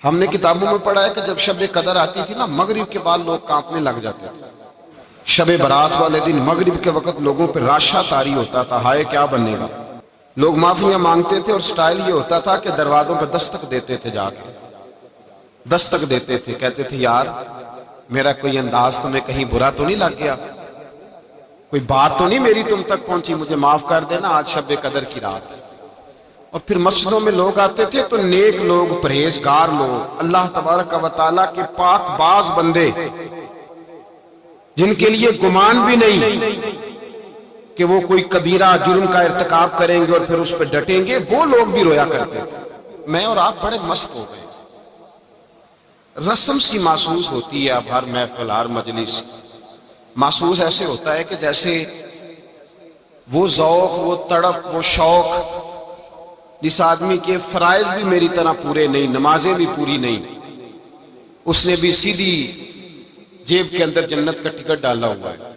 ہم نے کتابوں میں پڑھا ہے کہ جب شب قدر آتی تھی نا، مغرب کے بعد لوگ کانپنے لگ جاتے تھے۔ شب برات والے دن مغرب کے وقت لوگوں پہ راشا طاری ہوتا تھا، ہائے کیا بنے گا۔ لوگ معافیاں مانگتے تھے اور سٹائل یہ ہوتا تھا کہ دروازوں پہ دستک دیتے تھے، جا کے دستک دیتے تھے، کہتے تھے یار میرا کوئی انداز تمہیں کہیں برا تو نہیں لگ گیا، کوئی بات تو نہیں میری تم تک پہنچی، مجھے معاف کر دینا، آج شب قدر کی رات ہے۔ اور پھر مسجدوں میں لوگ آتے تھے تو نیک لوگ، پرہیزگار لوگ، اللہ تبارک و تعالیٰ کے پاک باز بندے، جن کے لیے گمان بھی نہیں کہ وہ کوئی کبیرہ جرم کا ارتکاب کریں گے اور پھر اس پہ ڈٹیں گے، وہ لوگ بھی رویا کرتے تھے۔ میں اور آپ بڑے مست ہو گئے، رسم سی محسوس ہوتی ہے اب ہر محفل، ہر مجلس، محسوس ایسے ہوتا ہے کہ جیسے وہ ذوق، وہ تڑپ، وہ شوق جس آدمی کے فرائض بھی میری طرح پورے نہیں، نمازیں بھی پوری نہیں، اس نے بھی سیدھی جیب کے اندر جنت کا ٹکٹ ڈالا ہوا ہے،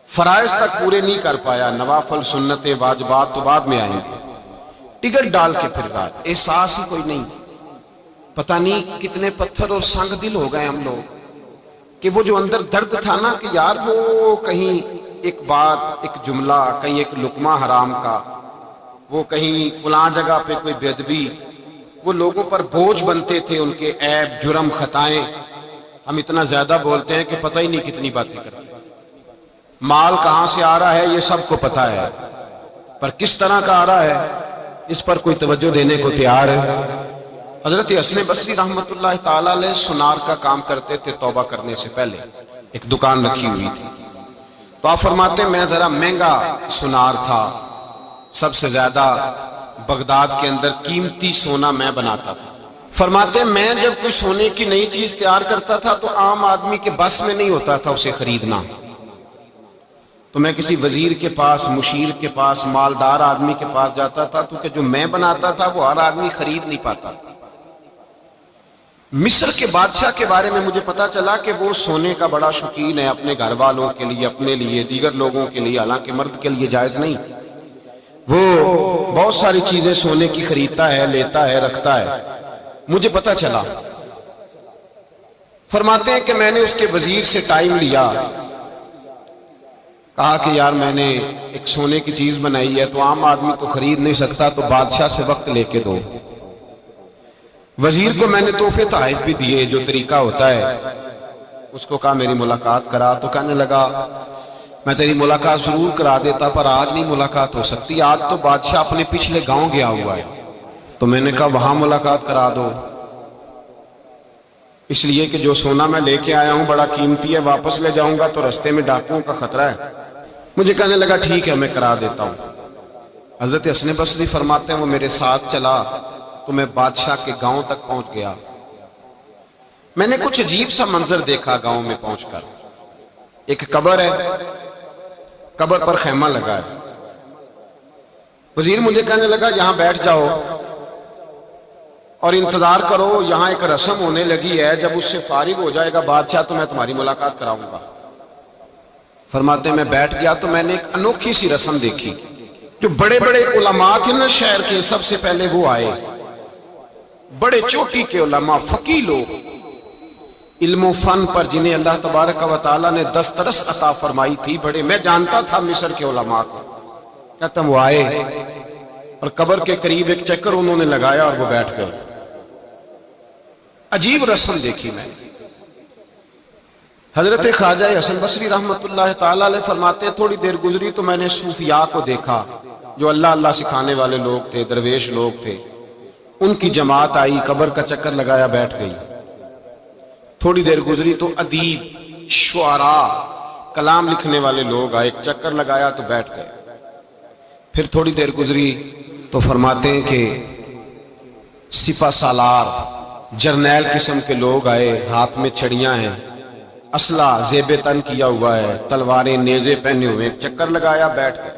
فرائض تک پورے نہیں کر پایا، نوافل سنتیں واجبات تو بعد میں آئیں گے، ٹکٹ ڈال کے پھر بعد احساس ہی کوئی نہیں۔ پتہ نہیں کتنے پتھر اور سنگ دل ہو گئے ہم لوگ کہ وہ جو اندر درد تھا نا کہ یار وہ کہیں ایک بات، ایک جملہ، کہیں ایک لقمہ حرام کا، وہ کہیں فلاں جگہ پہ کوئی بے ادبی، وہ لوگوں پر بوجھ بنتے تھے، ان کے عیب، جرم، خطائیں۔ ہم اتنا زیادہ بولتے ہیں کہ پتہ ہی نہیں کتنی باتیں کرتے۔ مال کہاں سے آ رہا ہے یہ سب کو پتہ ہے، پر کس طرح کا آ رہا ہے اس پر کوئی توجہ دینے کو تیار ہے۔ حضرت حسن بصری رحمت اللہ تعالی علیہ سونار کا کام کرتے تھے، توبہ کرنے سے پہلے ایک دکان رکھی ہوئی تھی، تو آپ فرماتے میں ذرا مہنگا سونار تھا، سب سے زیادہ بغداد کے اندر قیمتی سونا میں بناتا تھا۔ فرماتے میں جب کوئی سونے کی نئی چیز تیار کرتا تھا تو عام آدمی کے بس میں نہیں ہوتا تھا اسے خریدنا، تو میں کسی وزیر کے پاس، مشیر کے پاس، مالدار آدمی کے پاس جاتا تھا، تو کہ جو میں بناتا تھا وہ ہر آدمی خرید نہیں پاتا تھا۔ مصر کے بادشاہ کے بارے میں مجھے پتا چلا کہ وہ سونے کا بڑا شوقین ہے، اپنے گھر والوں کے لیے، اپنے لیے، دیگر لوگوں کے لیے، حالانکہ مرد کے لیے جائز نہیں، وہ بہت ساری چیزیں سونے کی خریدتا ہے، لیتا ہے، رکھتا ہے، مجھے پتا چلا۔ فرماتے ہیں کہ میں نے اس کے وزیر سے ٹائم لیا، کہا کہ یار میں نے ایک سونے کی چیز بنائی ہے تو عام آدمی تو خرید نہیں سکتا، تو بادشاہ سے وقت لے کے دو۔ وزیر کو میں نے تحفے تحائف بھی دیے، جو طریقہ ہوتا ہے، اس کو کہا میری ملاقات کرا، تو کہنے لگا میں تیری ملاقات ضرور کرا دیتا پر آج نہیں ملاقات ہو سکتی، آج تو بادشاہ اپنے پچھلے گاؤں گیا ہوا ہے۔ تو میں نے کہا وہاں ملاقات کرا دو، اس لیے کہ جو سونا میں لے کے آیا ہوں بڑا قیمتی ہے، واپس لے جاؤں گا تو رستے میں ڈاکوؤں کا خطرہ ہے۔ مجھے کہنے لگا ٹھیک ہے میں کرا دیتا ہوں۔ حضرت حسن بصری فرماتے ہیں وہ میرے ساتھ چلا تو میں بادشاہ کے گاؤں تک پہنچ گیا۔ میں نے کچھ عجیب سا منظر دیکھا گاؤں میں پہنچ کر، ایک قبر ہے، قبر پر خیمہ لگا ہے۔ وزیر مجھے کہنے لگا یہاں بیٹھ جاؤ اور انتظار کرو، یہاں ایک رسم ہونے لگی ہے، جب اس سے فارغ ہو جائے گا بادشاہ تو میں تمہاری ملاقات کراؤں گا۔ فرماتے ہیں میں بیٹھ گیا تو میں نے ایک انوکھی سی رسم دیکھی، جو بڑے بڑے علماء تھے نا شہر کے، سب سے پہلے وہ آئے، بڑے چوٹی کے علماء، فقیہ لوگ، علم و فن پر جنہیں اللہ تبارک و تعالیٰ نے دسترس عطا فرمائی تھی، بڑے، میں جانتا تھا مصر کے علماء کو، کہتا وہ آئے اور قبر کے قریب ایک چکر انہوں نے لگایا اور وہ بیٹھ گئے۔ عجیب رسم دیکھی میں۔ حضرت خواجہ حسن بصری رحمت اللہ تعالیٰ علیہ فرماتے ہیں تھوڑی دیر گزری تو میں نے صوفیاء کو دیکھا، جو اللہ اللہ سکھانے والے لوگ تھے، درویش لوگ تھے، ان کی جماعت آئی، قبر کا چکر لگایا، بیٹھ گئی۔ تھوڑی دیر گزری تو ادیب، شعراء، کلام لکھنے والے لوگ آئے، ایک چکر لگایا تو بیٹھ گئے۔ پھر تھوڑی دیر گزری تو فرماتے ہیں کہ سپہ سالار، جرنیل قسم کے لوگ آئے، ہاتھ میں چھڑیاں ہیں، اسلحہ زیب تن کیا ہوا ہے، تلواریں، نیزے پہنے ہوئے، ایک چکر لگایا، بیٹھ گئے۔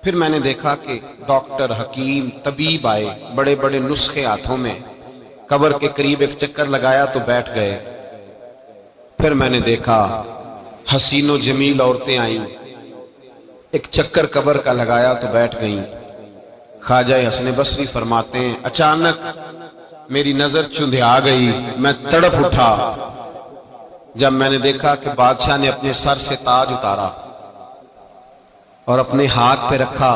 پھر میں نے دیکھا کہ ڈاکٹر، حکیم، طبیب آئے، بڑے بڑے نسخے ہاتھوں میں، قبر کے قریب ایک چکر لگایا تو بیٹھ گئے۔ پھر میں نے دیکھا حسین و جمیل عورتیں آئیں، ایک چکر قبر کا لگایا تو بیٹھ گئیں۔ خواجہ حسن بصری فرماتے ہیں اچانک میری نظر چندھیا گئی، میں تڑپ اٹھا جب میں نے دیکھا کہ بادشاہ نے اپنے سر سے تاج اتارا اور اپنے ہاتھ پہ رکھا۔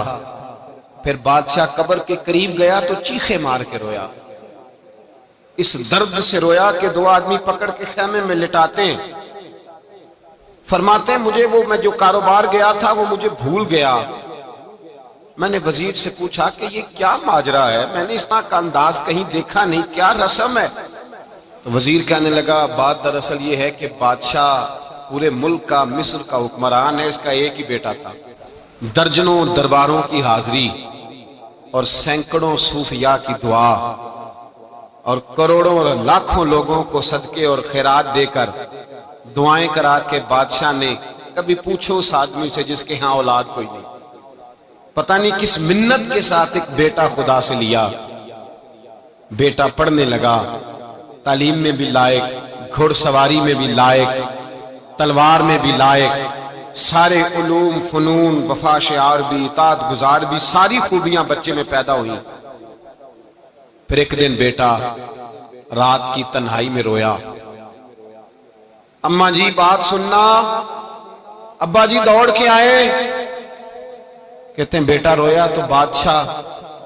پھر بادشاہ قبر کے قریب گیا تو چیخے مار کے رویا، اس درد سے رویا کہ دو آدمی پکڑ کے خیمے میں لٹاتے ہیں، فرماتے ہیں مجھے وہ میں جو کاروبار گیا تھا وہ مجھے بھول گیا۔ میں نے وزیر سے پوچھا کہ یہ کیا ماجرا ہے، میں نے اس طرح کا انداز کہیں دیکھا نہیں، کیا رسم ہے؟ تو وزیر کہنے لگا بات دراصل یہ ہے کہ بادشاہ پورے ملک کا، مصر کا حکمران ہے، اس کا ایک ہی بیٹا تھا، درجنوں درباروں کی حاضری اور سینکڑوں صوفیاء کی دعا اور کروڑوں اور لاکھوں لوگوں کو صدقے اور خیرات دے کر دعائیں کرا کے بادشاہ نے کبھی پوچھو اس آدمی سے جس کے ہاں اولاد کوئی نہیں، پتہ نہیں کس منت کے ساتھ ایک بیٹا خدا سے لیا۔ بیٹا پڑھنے لگا، تعلیم میں بھی لائق، گھڑ سواری میں بھی لائق، تلوار میں بھی لائق، سارے علوم فنون، وفا شعار بھی، اطاعت گزار بھی، ساری خوبیاں بچے میں پیدا ہوئی۔ پھر ایک دن بیٹا رات کی تنہائی میں رویا، اماں جی بات سننا، ابا جی دوڑ کے آئے، کہتے ہیں بیٹا رویا تو بادشاہ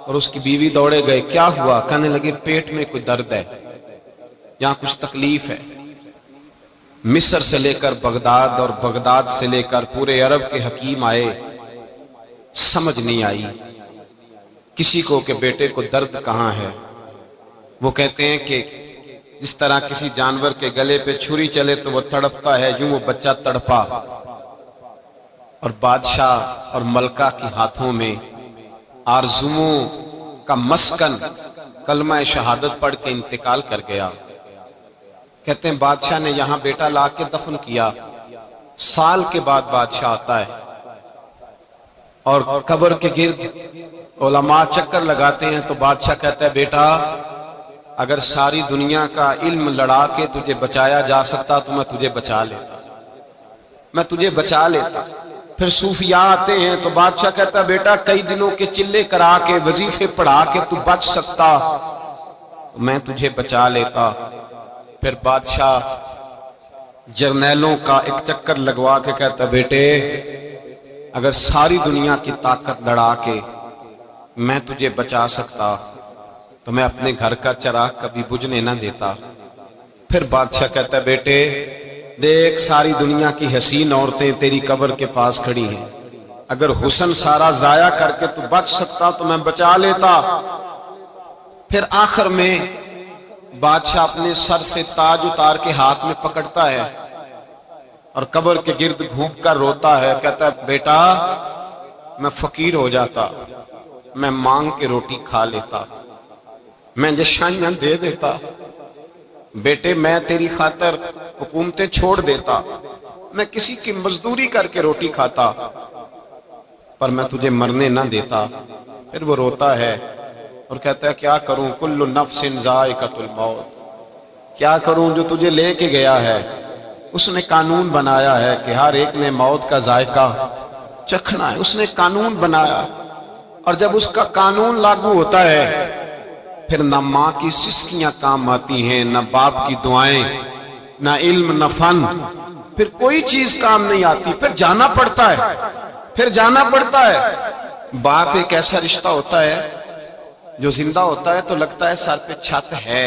اور اس کی بیوی دوڑے گئے، کیا ہوا؟ کہنے لگے پیٹ میں کوئی درد ہے، یہاں کچھ تکلیف ہے۔ مصر سے لے کر بغداد اور بغداد سے لے کر پورے عرب کے حکیم آئے، سمجھ نہیں آئی کسی کو کہ بیٹے کو درد کہاں ہے۔ وہ کہتے ہیں کہ جس طرح کسی جانور کے گلے پہ چھری چلے تو وہ تڑپتا ہے، یوں وہ بچہ تڑپا، اور بادشاہ اور ملکہ کے ہاتھوں میں آرزوؤں کا مسکن کلمہ شہادت پڑھ کے انتقال کر گیا۔ کہتے ہیں بادشاہ نے یہاں بیٹا لا کے دفن کیا، سال کے بعد بادشاہ آتا ہے اور قبر کے گرد علماء چکر لگاتے ہیں تو بادشاہ کہتا ہے بیٹا اگر ساری دنیا کا علم لڑا کے تجھے بچایا جا سکتا تو میں تجھے بچا لیتا، میں تجھے بچا لیتا۔ پھر صوفیاء آتے ہیں تو بادشاہ کہتا ہے بیٹا کئی دنوں کے چلے کرا کے وظیفے پڑھا کے تو بچ سکتا تو میں تجھے بچا لیتا۔ پھر بادشاہ جرنیلوں کا ایک چکر لگوا کے کہتا بیٹے اگر ساری دنیا کی طاقت لڑا کے میں تجھے بچا سکتا تو میں اپنے گھر کا چراغ کبھی بجھنے نہ دیتا۔ پھر بادشاہ کہتا ہے بیٹے دیکھ ساری دنیا کی حسین عورتیں تیری قبر کے پاس کھڑی ہیں، اگر حسن سارا ضائع کر کے تو بچ سکتا تو میں بچا لیتا۔ پھر آخر میں بادشاہ اپنے سر سے تاج اتار کے ہاتھ میں پکڑتا ہے اور قبر کے گرد گھوم کر روتا ہے، کہتا ہے بیٹا میں فقیر ہو جاتا، میں مانگ کے روٹی کھا لیتا، میں جشانیاں دے دیتا، بیٹے میں تیری خاطر حکومتیں چھوڑ دیتا، میں کسی کی مزدوری کر کے روٹی کھاتا، پر میں تجھے مرنے نہ دیتا۔ پھر وہ روتا ہے اور کہتا ہے کیا کروں کل نفس ذائقۃ الموت، کیا کروں جو تجھے لے کے گیا ہے اس نے قانون بنایا ہے کہ ہر ایک نے موت کا ذائقہ چکھنا ہے، اس نے قانون بنایا، اور جب اس کا قانون لاگو ہوتا ہے پھر نہ ماں کی سسکیاں کام آتی ہیں، نہ باپ کی دعائیں، نہ علم، نہ فن، پھر کوئی چیز کام نہیں آتی، پھر جانا پڑتا ہے، پھر جانا پڑتا ہے۔ باپ ایک ایسا رشتہ ہوتا ہے جو زندہ ہوتا ہے تو لگتا ہے سر پہ چھت ہے،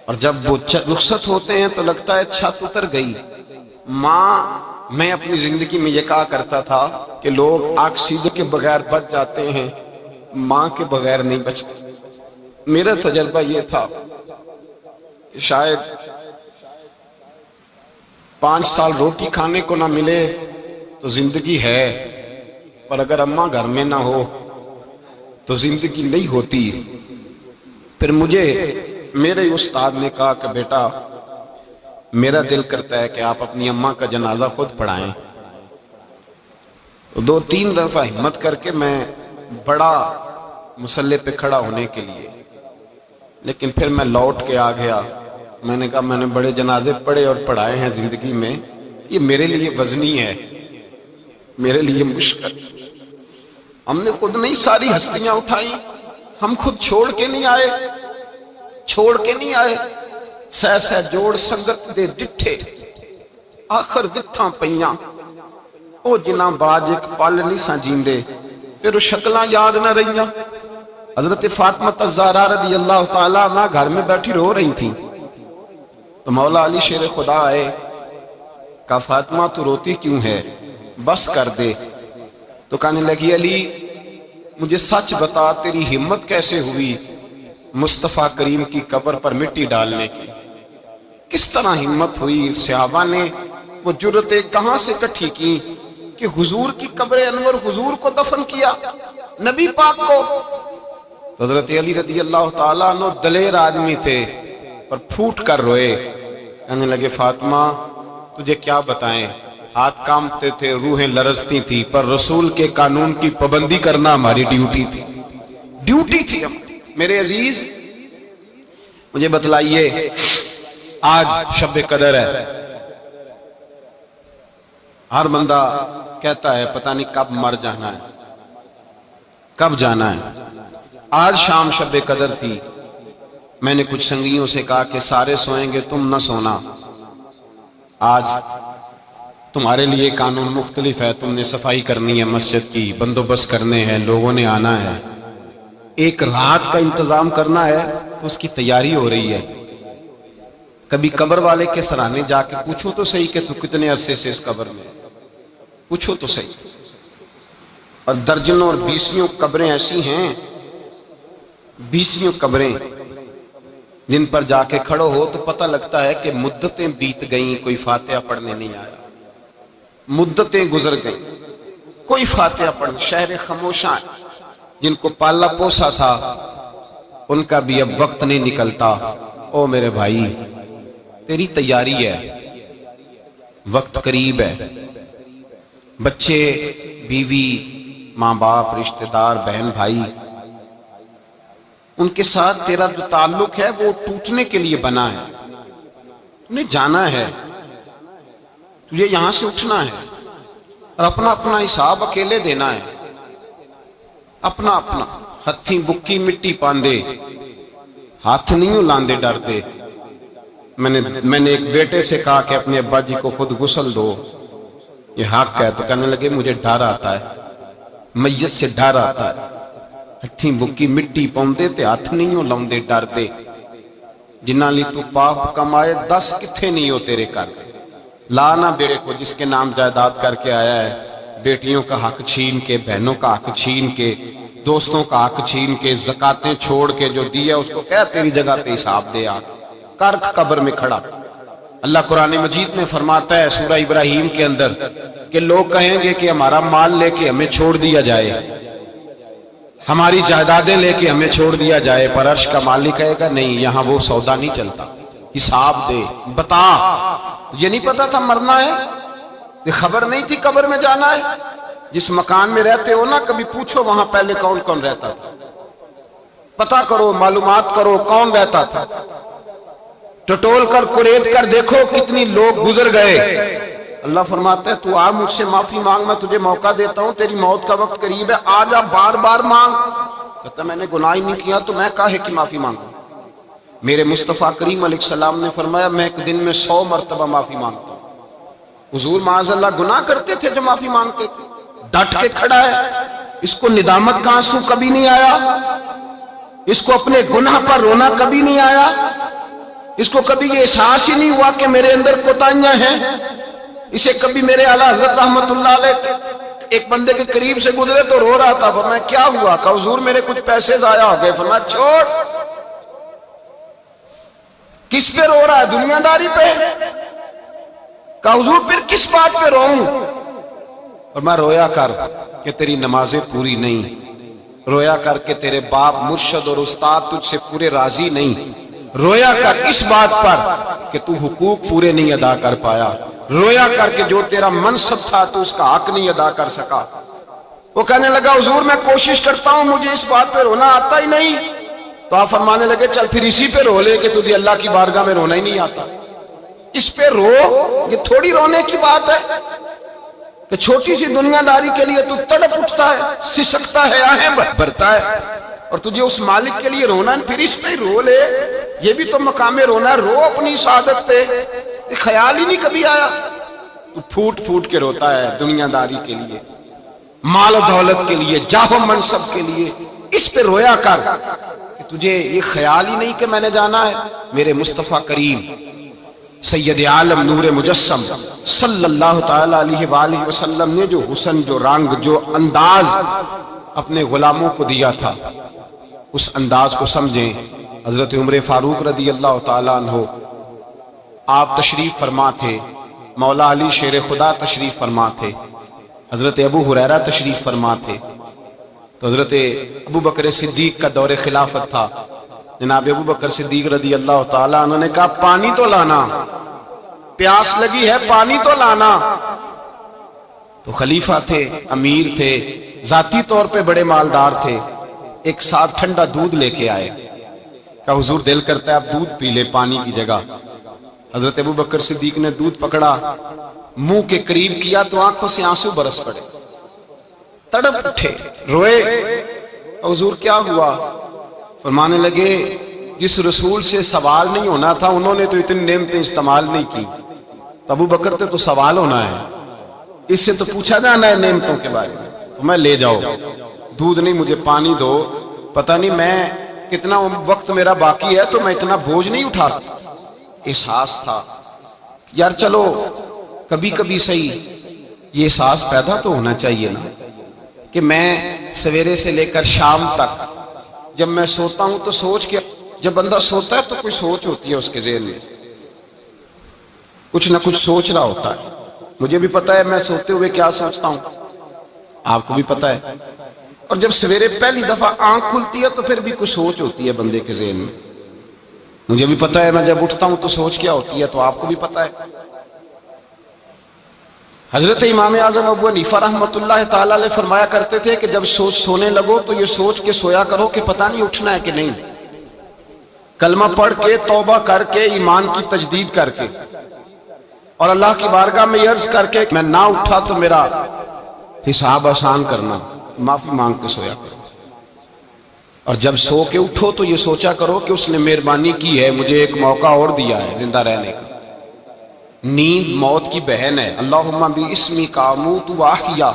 اور جب وہ رخصت ہوتے ہیں تو لگتا ہے چھت اتر گئی۔ ماں، میں اپنی زندگی میں یہ کہا کرتا تھا کہ لوگ آکسیجن کے بغیر بچ جاتے ہیں، ماں کے بغیر نہیں بچتے۔ میرا تجربہ یہ تھا کہ شاید 5 سال روٹی کھانے کو نہ ملے تو زندگی ہے، پر اگر اماں گھر میں نہ ہو تو زندگی نہیں ہوتی۔ پھر مجھے میرے استاد نے کہا کہ بیٹا میرا دل کرتا ہے کہ آپ اپنی اماں کا جنازہ خود پڑھائیں۔ 2-3 دفعہ ہمت کر کے میں بڑا مصلی پہ کھڑا ہونے کے لیے، لیکن پھر میں لوٹ کے آ گیا۔ میں نے کہا میں نے بڑے جنازے پڑھے اور پڑھائے ہیں زندگی میں، یہ میرے لیے وزنی ہے، میرے لیے مشکل۔ ہم نے خود نہیں ساری ہستیاں اٹھائی، ہم خود چھوڑ کے نہیں آئے، چھوڑ کے نہیں آئے، سہ سہ جوڑ سنگت دے ڈٹھے، آخر وتھاں پیاں او جنہ باج ایک پل نہیں سا جیندے، پھر شکلاں یاد نہ رہیاں۔ حضرت فاطمہ الزہرا رضی اللہ تعالیٰ عنہ گھر میں بیٹھی رو رہی تھیں، تو مولا علی شیر خدا آئے، کہا فاطمہ تو روتی کیوں ہے، بس کر دے۔ تو کہنے لگی علی مجھے سچ بتا تیری ہمت کیسے ہوئی مصطفیٰ کریم کی قبر پر مٹی ڈالنے کی، کس طرح ہمت ہوئی؟ صحابہ نے وہ جرتیں کہاں سے اکٹھی کی کہ حضور کی قبر انور حضور کو دفن کیا، نبی پاک کو۔ تو حضرت علی رضی اللہ تعالیٰ عنہ دلیر آدمی تھے پر پھوٹ کر روئے، کہنے لگے فاطمہ تجھے کیا بتائیں، ہاتھ کامتے تھے، روحیں لرزتی تھی، پر رسول کے قانون کی پابندی کرنا ہماری ڈیوٹی تھی، ڈیوٹی تھی ہم۔ میرے عزیز مجھے بتلائیے، آج شب قدر ہے، ہر بندہ کہتا ہے پتہ نہیں کب مر جانا ہے، کب جانا ہے۔ آج شام شب قدر تھی، میں نے کچھ سنگیوں سے کہا کہ سارے سوئیں گے تم نہ سونا، آج تمہارے لیے قانون مختلف ہے، تم نے صفائی کرنی ہے، مسجد کی بندوبست کرنے ہیں، لوگوں نے آنا ہے، ایک رات کا انتظام کرنا ہے، اس کی تیاری ہو رہی ہے۔ کبھی قبر والے کے سرانے جا کے پوچھو تو صحیح کہ تو کتنے عرصے سے اس قبر میں، پوچھو تو صحیح۔ اور درجنوں اور بیسیوں قبریں ایسی ہیں، بیسیوں قبریں جن پر جا کے کھڑو ہو تو پتہ لگتا ہے کہ مدتیں بیت گئیں، کوئی فاتحہ پڑھنے نہیں آیا، مدتیں گزر گئیں، کوئی فاتحہ پڑھ، شہر خاموشاں جن کو پالا پوسا تھا ان کا بھی اب وقت نہیں نکلتا۔ او میرے بھائی تیری تیاری ہے، وقت قریب ہے، بچے، بیوی، ماں باپ، رشتہ دار، بہن بھائی، ان کے ساتھ تیرا جو تعلق ہے وہ ٹوٹنے کے لیے بنا ہے، تمہیں جانا ہے، تجھے یہاں سے اٹھنا ہے اور اپنا اپنا حساب اکیلے دینا ہے، اپنا اپنا، ہتھی بکی مٹی پاندے، ہاتھ نہیں لاندے ڈرتے۔ میں نے ایک بیٹے سے کہا کہ اپنے ابا جی کو خود غسل دو، یہ حق ہے، تو کہنے لگے مجھے ڈر آتا ہے، میت سے ڈر آتا ہے، ہتھی بکی مٹی پاندے تے ہاتھ نہیں لاندے ڈرتے، جنہ لی تو پاپ کمائے 10 کتھے نہیں ہو تیرے کر دے، لانا بیڑے کو جس کے نام جائیداد کر کے آیا ہے، بیٹیوں کا حق چھین کے، بہنوں کا حق چھین کے، دوستوں کا حق چھین کے، زکاتیں چھوڑ کے جو دیا اس کو کہہ تیری جگہ پہ حساب دے آ کر قبر میں کھڑا۔ اللہ قرآن مجید میں فرماتا ہے سورہ ابراہیم کے اندر کہ لوگ کہیں گے کہ ہمارا مال لے کے ہمیں چھوڑ دیا جائے، ہماری جائیدادیں لے کے ہمیں چھوڑ دیا جائے، پر عرش کا مالک کہے گا نہیں، یہاں وہ سودا نہیں چلتا، حساب دے، بتا۔ یہ نہیں پتا تھا مرنا ہے، یہ خبر نہیں تھی قبر میں جانا ہے؟ جس مکان میں رہتے ہو نا کبھی پوچھو وہاں پہلے کون کون رہتا تھا، پتہ کرو، معلومات کرو کون رہتا تھا، ٹٹول کر قرید کر دیکھو کتنی لوگ گزر گئے۔ اللہ فرماتا ہے تو آ مجھ سے معافی مانگ، میں تجھے موقع دیتا ہوں، تیری موت کا وقت قریب ہے، آ جا بار بار مانگ۔ کہتا میں نے گناہ ہی نہیں کیا تو میں کاہے کی معافی مانگوں؟ میرے مصطفیٰ کریم علیہ السلام نے فرمایا میں ایک دن میں 100 مرتبہ معافی مانگتا ہوں۔ حضور معاذ اللہ گناہ کرتے تھے جو معافی مانگتے تھے، ڈٹ کے کھڑا ہے، اس کو ندامت کا آنسو کبھی نہیں آیا، اس کو اپنے گناہ پر رونا کبھی نہیں آیا، اس کو کبھی یہ احساس ہی نہیں ہوا کہ میرے اندر کوتاہیاں ہیں۔ اسے کبھی میرے اعلیٰ حضرت رحمت اللہ علیہ ایک بندے کے قریب سے گزرے تو رو رہا تھا، فرمایا کیا ہوا؟ کہا حضور میرے کچھ پیسے ضائع ہو گئے۔ فرمایا چھوڑ، کس پہ رو رہا ہے؟ دنیا داری پہ؟ کہا حضور پھر کس بات پہ روؤں؟ فرمایا رویا کر کہ تیری نمازیں پوری نہیں، رویا کر کے تیرے باپ مرشد اور استاد تجھ سے پورے راضی نہیں، رویا کر اس بات پر کہ تو حقوق پورے نہیں ادا کر پایا، رویا کر کے جو تیرا منصب تھا تو اس کا حق نہیں ادا کر سکا۔ وہ کہنے لگا حضور میں کوشش کرتا ہوں، مجھے اس بات پہ رونا آتا ہی نہیں۔ تو آپ فرمانے لگے چل پھر اسی پہ رو لے کہ تجھے اللہ کی بارگاہ میں رونا ہی نہیں آتا، اس پہ رو۔ یہ تھوڑی رونے کی بات ہے کہ چھوٹی سی دنیا داری کے لیے تو تڑپ اٹھتا ہے، سسکتا ہے، آہیں بھرتا ہے، اور تجھے اس مالک کے لیے رونا ہے، پھر اس پہ رو لے۔ یہ بھی تو مقام رونا ہے، رو اپنی سعادت پہ، یہ خیال ہی نہیں کبھی آیا۔ تو پھوٹ پھوٹ کے روتا ہے دنیا داری کے لیے، مال و دولت کے لیے، جاہ و منصب کے لیے، اس پہ رویا کر کہ تجھے یہ خیال ہی نہیں کہ میں نے جانا ہے میرے مصطفیٰ کریم سید عالم نور مجسم صلی اللہ تعالی علیہ وآلہ وسلم نے جو حسن، جو رنگ، جو انداز اپنے غلاموں کو دیا تھا، اس انداز کو سمجھیں۔ حضرت عمر فاروق رضی اللہ تعالیٰ عنہ آپ تشریف فرما تھے، مولا علی شیر خدا تشریف فرما تھے، حضرت ابو ہریرہ تشریف فرما تھے، تو حضرت ابو بکر صدیق کا دور خلافت تھا۔ جناب ابو بکر صدیق رضی اللہ تعالیٰ عنہ نے کہا پانی تو لانا، پیاس لگی ہے، پانی تو لانا۔ تو خلیفہ تھے، امیر تھے، ذاتی طور پہ بڑے مالدار تھے، ایک ساتھ ٹھنڈا دودھ لے کے آئے، کہا حضور دل کرتا ہے اب دودھ پی لے پانی کی جگہ۔ حضرت ابو بکر صدیق نے دودھ پکڑا، منہ کے قریب کیا تو آنکھوں سے آنسو برس پڑے، تڑپ اٹھے، روئے۔ حضور کیا ہوا؟ فرمانے لگے جس رسول سے سوال نہیں ہونا تھا انہوں نے تو اتنی نعمتیں استعمال نہیں کی، ابو بکر سے تو سوال ہونا ہے، اس سے تو پوچھا جانا ہے نعمتوں کے بارے میں، تو میں لے جاؤ دودھ نہیں مجھے پانی دو، پتہ نہیں میں کتنا وقت میرا باقی ہے تو میں اتنا بوجھ نہیں اٹھا سکتا۔ احساس تھا یار چلو کبھی کبھی صحیح یہ احساس پیدا تو ہونا چاہیے نا کہ میں سویرے سے لے کر شام تک جب میں سوتا ہوں تو سوچ کے، جب بندہ سوتا ہے تو کوئی سوچ ہوتی ہے اس کے ذہن میں، کچھ نہ کچھ سوچ رہا ہوتا ہے۔ مجھے بھی پتا ہے میں سوتے ہوئے کیا سوچتا ہوں، آپ کو بھی پتا ہے، اور جب سویرے پہلی دفعہ آنکھ کھلتی ہے تو پھر بھی کچھ سوچ ہوتی ہے بندے کے ذہن میں۔ مجھے بھی پتا ہے میں جب اٹھتا ہوں تو سوچ کیا ہوتی ہے، تو آپ کو بھی پتا ہے۔ حضرت امام اعظم ابو حنیفہ رحمۃ اللہ تعالی علیہ فرمایا کرتے تھے کہ جب سونے لگو تو یہ سوچ کے سویا کرو کہ پتہ نہیں اٹھنا ہے کہ نہیں، کلمہ پڑھ کے، توبہ کر کے، ایمان کی تجدید کر کے، اور اللہ کی بارگاہ میں عرض کر کے میں نہ اٹھا تو میرا حساب آسان کرنا، معافی مانگ کے سویا کرو۔ اور جب سو کے اٹھو تو یہ سوچا کرو کہ اس نے مہربانی کی ہے، مجھے ایک موقع اور دیا ہے زندہ رہنے کا۔ نیند موت کی بہن ہے، اللہم باسمک اموت واحیا۔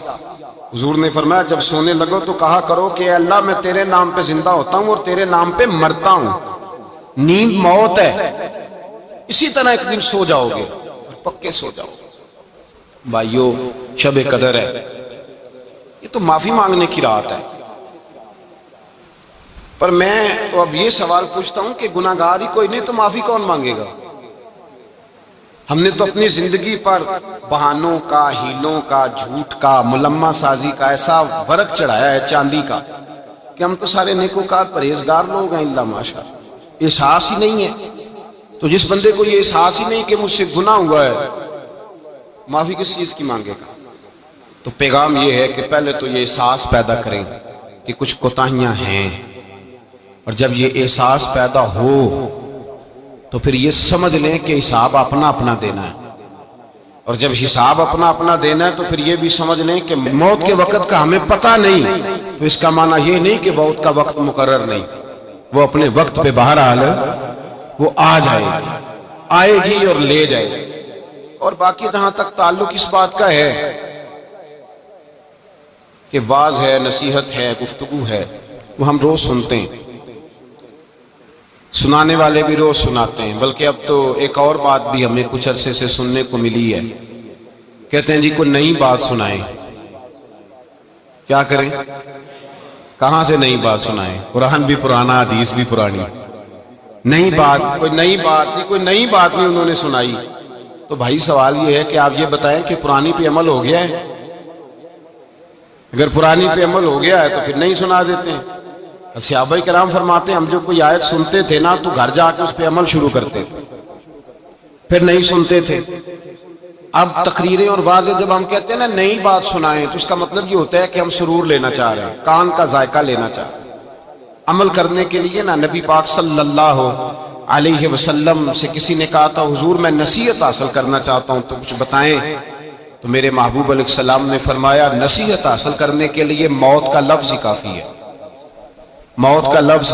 حضور نے فرمایا جب سونے لگو تو کہا کرو کہ اے اللہ میں تیرے نام پہ زندہ ہوتا ہوں اور تیرے نام پہ مرتا ہوں۔ نیند موت ہے، اسی طرح ایک دن سو جاؤ گے، پکے سو جاؤ گے۔ بھائیو شب قدر ہے، یہ تو معافی مانگنے کی رات ہے، پر میں تو اب یہ سوال پوچھتا ہوں کہ گناہگار ہی کوئی نہیں تو معافی کون مانگے گا؟ ہم نے تو اپنی زندگی پر بہانوں کا، ہیلوں کا، جھوٹ کا، ملمہ سازی کا ایسا ورق چڑھایا ہے چاندی کا کہ ہم تو سارے نیکوکار پرہیزگار لوگ ہیں اللہ ماشاء۔ احساس ہی نہیں ہے، تو جس بندے کو یہ احساس ہی نہیں کہ مجھ سے گناہ ہوا ہے، معافی کس چیز کی مانگے گا؟ تو پیغام یہ ہے کہ پہلے تو یہ احساس پیدا کریں کہ کچھ کوتاہیاں ہیں، اور جب یہ احساس پیدا ہو تو پھر یہ سمجھ لیں کہ حساب اپنا اپنا دینا ہے، اور جب حساب اپنا اپنا دینا ہے تو پھر یہ بھی سمجھ لیں کہ موت کے وقت کا ہمیں پتہ نہیں، تو اس کا معنی یہ نہیں کہ موت کا وقت مقرر نہیں، وہ اپنے وقت پہ بہرحال وہ آ جائے گی، آئے گی اور لے جائے گی۔ اور باقی جہاں تک تعلق اس بات کا ہے کہ واعظ ہے، نصیحت ہے، گفتگو ہے، وہ ہم روز سنتے ہیں، سنانے والے بھی روز سناتے ہیں، بلکہ اب تو ایک اور بات بھی ہمیں کچھ عرصے سے سننے کو ملی ہے، کہتے ہیں جی کوئی نئی بات سنائیں۔ کیا کریں؟ کہاں سے نئی بات سنائیں؟ قرآن بھی پرانا، حدیث بھی پرانی، نئی بات کوئی نئی بات نہیں، کوئی نئی بات نہیں انہوں نے سنائی۔ تو بھائی سوال یہ ہے کہ آپ یہ بتائیں کہ پرانی پہ عمل ہو گیا ہے؟ اگر پرانی پہ عمل ہو گیا ہے تو پھر نہیں سنا دیتے ہیں۔ صحابہ کرام فرماتے ہیں ہم جو کوئی آیت سنتے تھے نا تو گھر جا کے اس پہ عمل شروع کرتے تھے، پھر نہیں سنتے تھے۔ اب تقریریں اور واضح جب ہم کہتے ہیں نا نئی بات سنائیں تو اس کا مطلب یہ ہوتا ہے کہ ہم سرور لینا چاہ رہے ہیں، کان کا ذائقہ لینا چاہ رہے ہیں۔ عمل کرنے کے لیے نا نبی پاک صلی اللہ علیہ وسلم سے کسی نے کہا تھا حضور میں نصیحت حاصل کرنا چاہتا ہوں تو کچھ بتائیں، تو میرے محبوب علیہ السلام نے فرمایا نصیحت حاصل کرنے کے لیے موت کا لفظ ہی کافی ہے، موت کا لفظ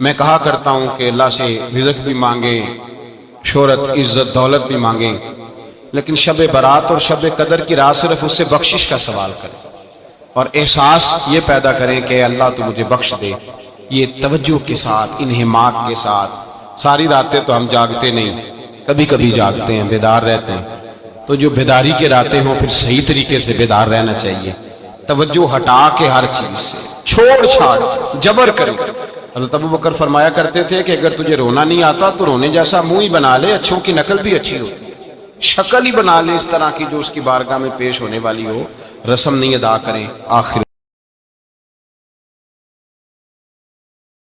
میں کہا کرتا ہوں کہ اللہ سے رزق بھی مانگیں، شہرت عزت دولت بھی مانگیں، لیکن شب برات اور شب قدر کی رات صرف اس سے بخشش کا سوال کریں اور احساس یہ پیدا کریں کہ اللہ تو مجھے بخش دے۔ یہ توجہ کے ساتھ، انہماک کے ساتھ، ساری راتیں تو ہم جاگتے نہیں، کبھی کبھی جاگتے ہیں، بیدار رہتے ہیں، تو جو بیداری کے راتیں ہوں پھر صحیح طریقے سے بیدار رہنا چاہیے، توجہ ہٹا کے ہر چیز سے، چھوڑ چھاڑ جبر کرے۔ حضرت ابوبکر فرمایا کرتے تھے کہ اگر تجھے رونا نہیں آتا تو رونے جیسا منہ ہی بنا لے، اچھوں کی نقل بھی اچھی ہوتی، شکل ہی بنا لے اس طرح کی جو اس کی بارگاہ میں پیش ہونے والی ہو، رسم نہیں ادا کریں۔ آخر